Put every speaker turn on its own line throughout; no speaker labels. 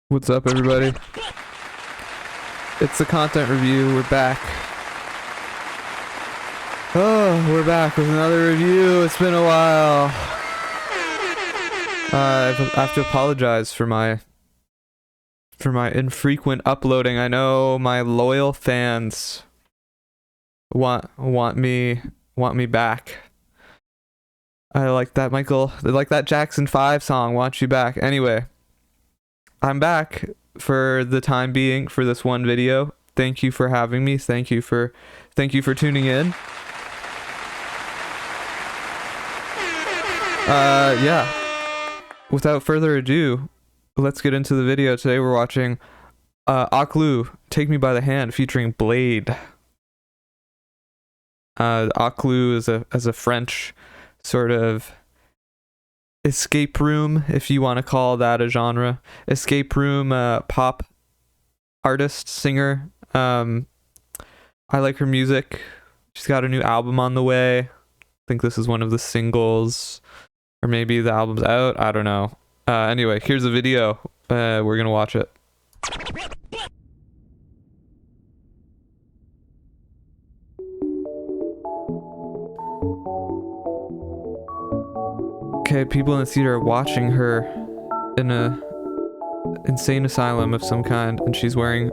What's up, everybody? It's the content review. We're back. Oh, we're back with another review. It's been a while. I have to apologize for my infrequent uploading. I know my loyal fans want me back. I like that, Michael. They like that Jackson 5 song, "Want You Back." Anyway, I'm back for the time being for this one video. Thank you for having me. Thank you for tuning in. Yeah. Without further ado, let's get into the video. Today we're watching Oklou, "Take Me by the Hand," featuring bladee. Oklou is a French sort of escape room, if you want to call that a genre. Escape room pop artist, singer. I like her music. She's got a new album on the way. I think this is one of the singles, or maybe the album's out. I don't know. Anyway, here's a video. We're gonna watch it. Okay, people in the theater are watching her in a insane asylum of some kind, and she's wearing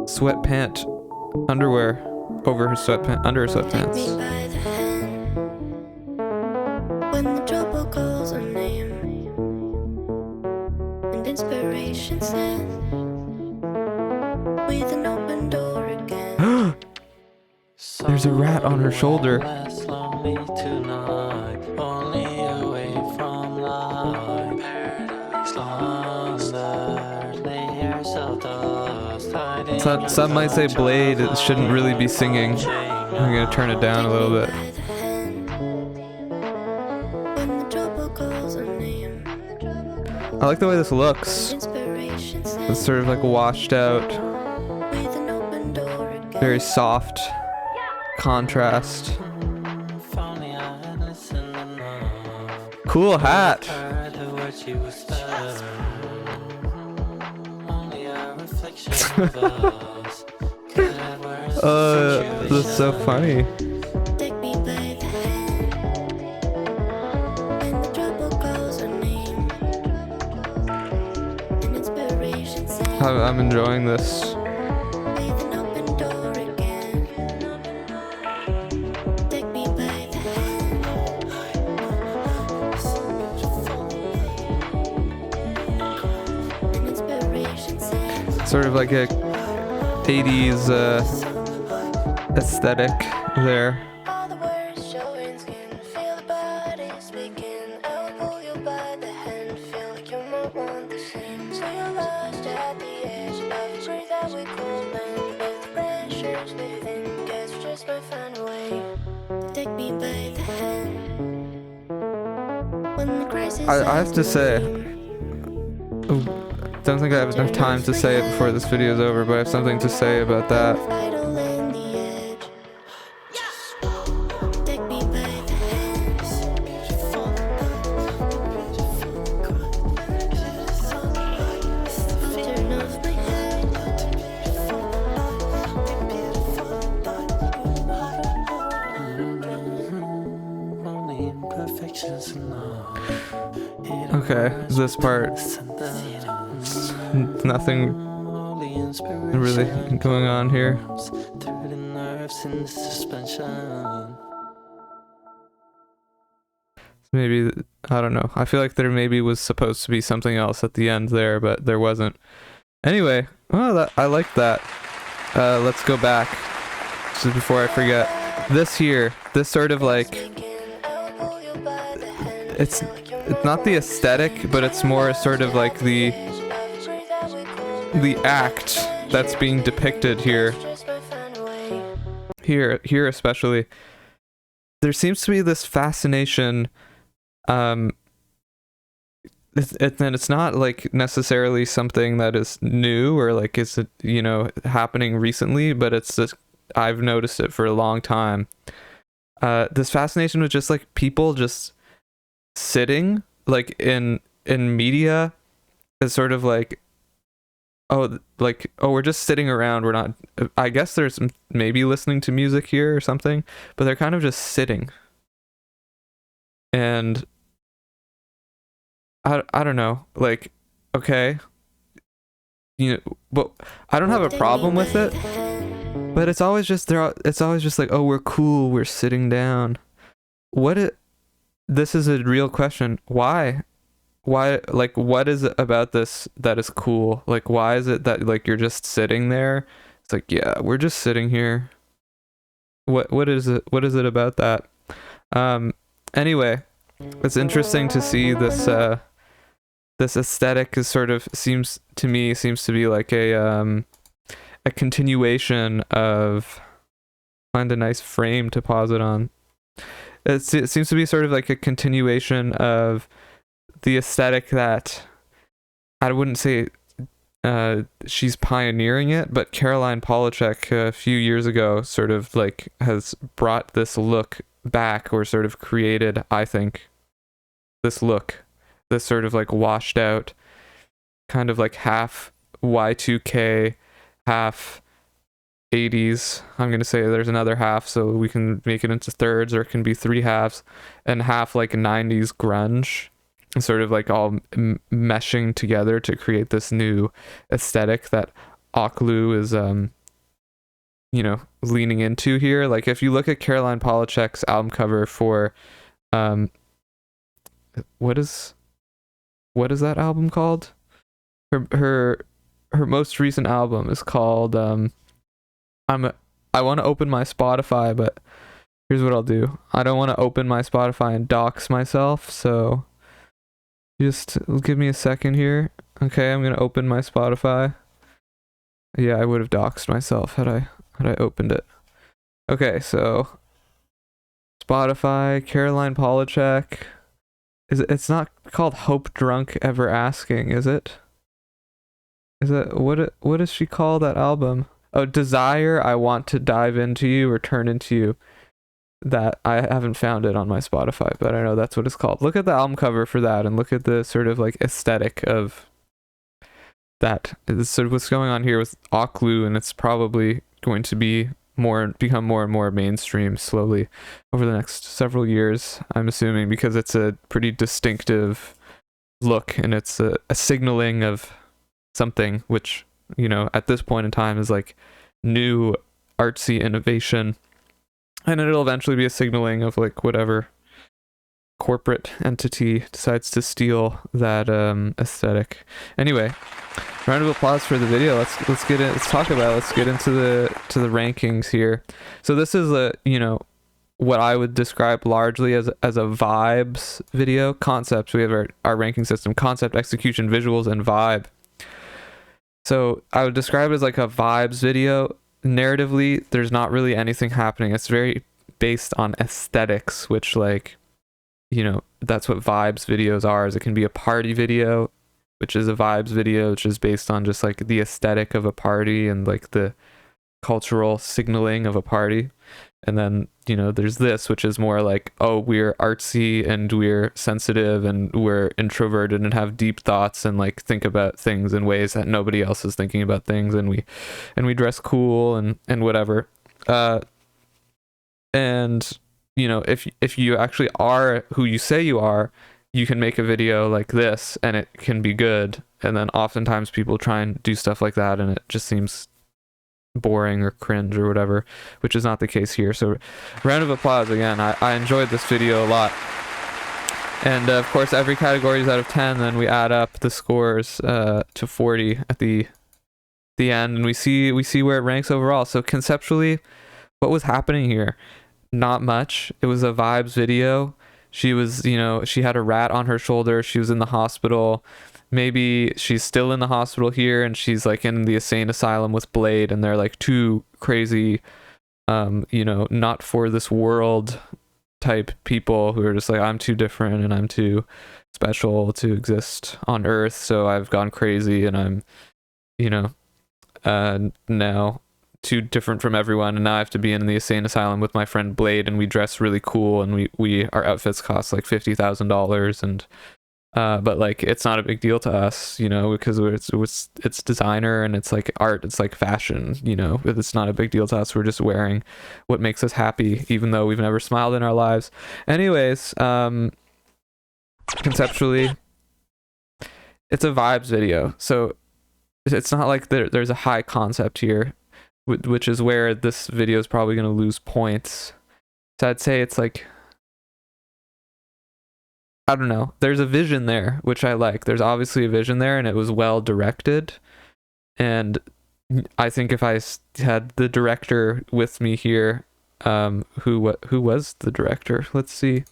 sweatpant underwear over her sweatpants. When the trouble calls her name and inspiration sends with an open door again. There's a rat on her shoulder. Some might say bladee shouldn't really be singing. I'm gonna turn it down a little bit. I like the way this looks. It's sort of like washed out, very soft contrast. Cool hat. This is so funny. I'm enjoying this. Sort of like a 80s aesthetic there. I have to say, don't think I have enough time to say it before this video is over, but I have something to say about that. Okay, this part. Nothing really going on here. Maybe, I don't know. I feel like there maybe was supposed to be something else at the end there, but there wasn't. Anyway, well, I like that. Let's go back. Just before I forget. This here, this sort of like, it's not the aesthetic, but it's more sort of like the act that's being depicted here especially. There seems to be this fascination, and it's not like necessarily something that is new or like is happening recently, but it's just, I've noticed it for a long time. This fascination with just like people just sitting like in media is sort of like oh, like, oh, we're just sitting around, we're not, I guess there's maybe listening to music here or something, but they're kind of just sitting. And I don't know, like, okay, but I don't have a problem with it, but it's always just it's always just like, oh, we're cool, we're sitting down. This is a real question. Why, like, what is it about this that is cool? Like, why is it that, like, you're just sitting there? It's like, yeah, we're just sitting here. What is it about that? Anyway, it's interesting to see this this aesthetic is sort of seems to be like a continuation of, find a nice frame to pause it on. It seems to be sort of like a continuation of the aesthetic that, I wouldn't say she's pioneering it, but Caroline Polachek a few years ago sort of like has brought this look back, or sort of created, I think, this look, this sort of like washed out, kind of like half Y2K, half 80s. I'm going to say there's another half, so we can make it into thirds, or it can be three halves, and half like 90s grunge, sort of like all meshing together to create this new aesthetic that Oklou is leaning into here. Like, if you look at Caroline Polachek's album cover for what is that album called? Her most recent album is called I want to open my Spotify, but here's what I'll do. I don't want to open my Spotify and dox myself, so just give me a second here. Okay, I'm gonna open my Spotify. Yeah, I would have doxed myself had I opened it. Okay, so Spotify, Caroline Polachek. It's not called Hope Drunk Ever Asking, is it? Is it what does she call that album? Oh, Desire, I Want to Dive Into You or Turn Into You. That, I haven't found it on my Spotify, but I know that's what it's called. Look at the album cover for that, and look at the sort of like aesthetic of that. It's sort of what's going on here with Oklou, and it's probably going to become more and more mainstream slowly over the next several years, I'm assuming, because it's a pretty distinctive look, and it's a signaling of something which, at this point in time is like new artsy innovation, and it'll eventually be a signaling of like whatever corporate entity decides to steal that aesthetic. Anyway, round of applause for the video. Let's get in. Let's talk about it. Let's get into the rankings here. So this is what I would describe largely as a vibes video. Concepts. We have our ranking system: concept, execution, visuals, and vibe. So I would describe it as like a vibes video. Narratively, there's not really anything happening. It's very based on aesthetics, which, like, that's what vibes videos are. Is it can be a party video, which is a vibes video, which is based on just like the aesthetic of a party and like the cultural signaling of a party. And then, there's this, which is more like, oh, we're artsy and we're sensitive and we're introverted and have deep thoughts and like think about things in ways that nobody else is thinking about things, and we dress cool and whatever. And if you actually are who you say you are, you can make a video like this and it can be good. And then oftentimes people try and do stuff like that and it just seems boring or cringe or whatever, which is not the case here. So round of applause again. I enjoyed this video a lot, and of course every category is out of 10, then we add up the scores to 40 at the end, and we see where it ranks overall. So conceptually, what was happening here? Not much. It was a vibes video. She was, she had a rat on her shoulder, she was in the hospital. Maybe she's still in the hospital here and she's like in the insane asylum with Blade, and they're like two crazy not for this world type people who are just like, I'm too different and I'm too special to exist on Earth, so I've gone crazy and I'm now too different from everyone, and now I have to be in the insane asylum with my friend Blade, and we dress really cool, and we our outfits cost like $50,000, and But like it's not a big deal to us, you know, because it's designer and it's like art, it's like fashion, you know. It's not a big deal to us. We're just wearing what makes us happy, even though we've never smiled in our lives. Anyways, conceptually, it's a vibes video, so it's not like there's a high concept here, which is where this video is probably going to lose points. So I'd say it's like, I don't know, there's a vision there, which I like. There's obviously a vision there, and it was well directed. And I think if I had the director with me here, who was the director? Let's see.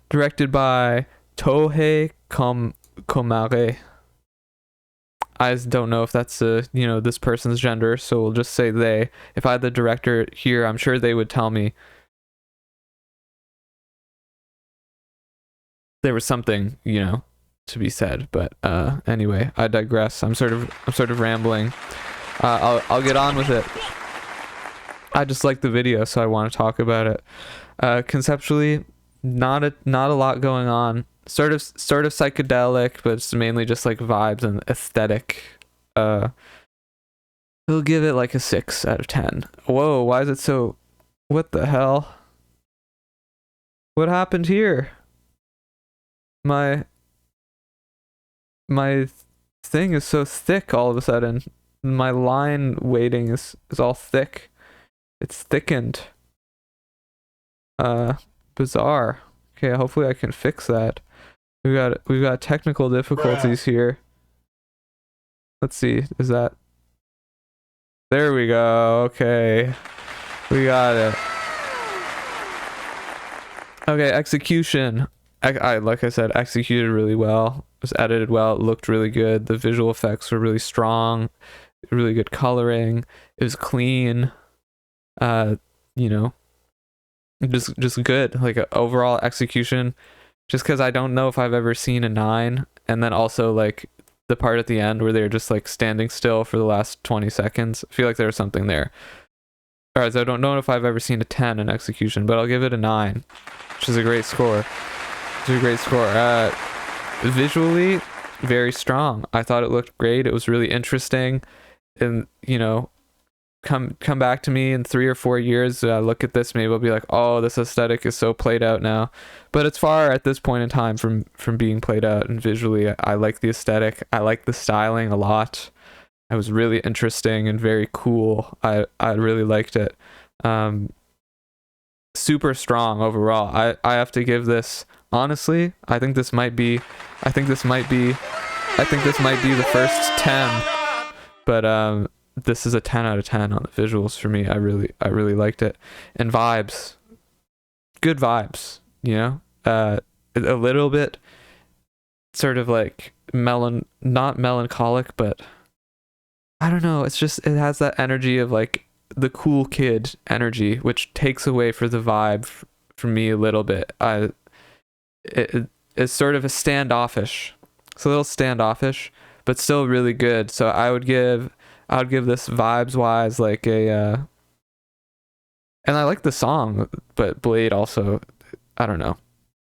Directed by Tohei Komare. I don't know if that's this person's gender, so we'll just say they. If I had the director here, I'm sure they would tell me there was something, to be said. But anyway, I digress. I'm sort of rambling. I'll get on with it. I just like the video, so I want to talk about it. Conceptually, not a lot going on. Sort of psychedelic, but it's mainly just like vibes and aesthetic. We'll give it like a 6 out of 10. Whoa, why is it so... What the hell? What happened here? My thing is so thick all of a sudden. My line weighting is all thick. It's thickened. Bizarre. Okay, hopefully I can fix that. We've got technical difficulties here. Let's see, is that... There we go, okay. We got it. Okay, execution. I like I said, executed really well. It was edited well, it looked really good. The visual effects were really strong. Really good coloring. It was clean. Just good. Like overall execution. Just because I don't know if I've ever seen a 9, and then also like the part at the end where they're just like standing still for the last 20 seconds. I feel like there was something there. Alright, so I don't know if I've ever seen a 10 in execution, but I'll give it a 9, which is a great score. It's a great score. Visually, very strong. I thought it looked great. It was really interesting, and come back to me in 3 or 4 years, look at this, maybe I'll be like, oh, this aesthetic is so played out now. But it's far at this point in time from being played out, and visually I like the aesthetic. I like the styling a lot. It was really interesting and very cool. I really liked it. Super strong overall. I have to give this, honestly, I think this might be the first 10, but this is a 10 out of 10 on the visuals for me. I really liked it. And vibes, good vibes, a little bit sort of like not melancholic, but I don't know, it has that energy of like the cool kid energy, which takes away for the vibe for me a little bit. It's sort of it's a little standoffish, but still really good. So I would give this vibes wise like a and I like the song, but Blade also, I don't know,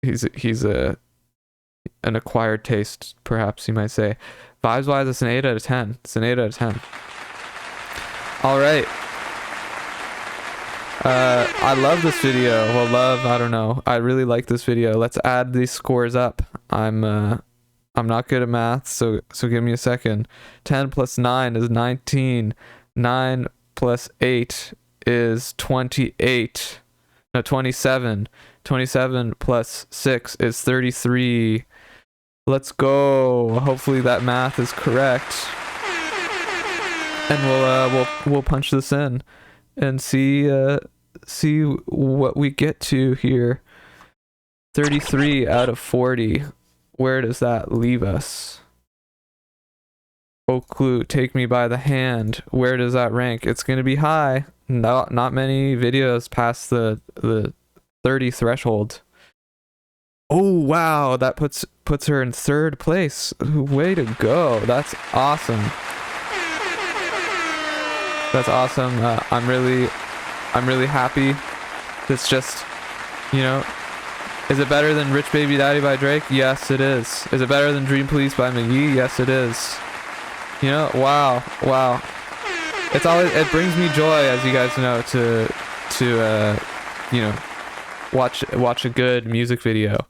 he's an acquired taste, perhaps you might say. Vibes wise, it's an 8 out of 10. It's an 8 out of 10. All right. I love this video. Well, I don't know. I really like this video. Let's add these scores up. I'm not good at math, so give me a second. 10 plus 9 is 19. 9 plus 8 is 28. No, 27. 27 plus 6 is 33. Let's go. Hopefully that math is correct. And we'll punch this in and see what we get to here. 33 out of 40. Where does that leave us? Oklou, Take Me by the Hand. Where does that rank? It's going to be high. Not many videos past the 30 threshold. Oh wow, that puts her in 3rd place. Way to go. That's awesome. That's awesome. I'm really happy. It's just, Is it better than Rich Baby Daddy by Drake? Yes, it is. Is it better than Dream Police by McGee? Yes, it is. You know, wow. It's always, it brings me joy, as you guys know, to you know, watch a good music video.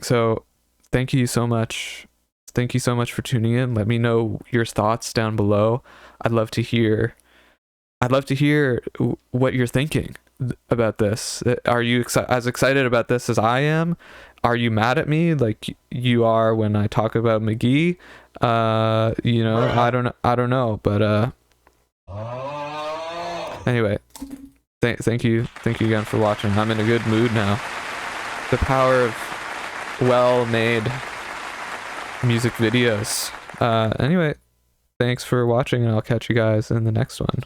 So thank you so much. Thank you so much for tuning in. Let me know your thoughts down below. I'd love to hear what you're thinking about this. Are you as excited about this as I am? Are you mad at me like you are when I talk about McGee? You know, I don't know, but anyway, thank you again for watching. I'm in a good mood now. The power of well-made music videos. Anyway, thanks for watching, and I'll catch you guys in the next one.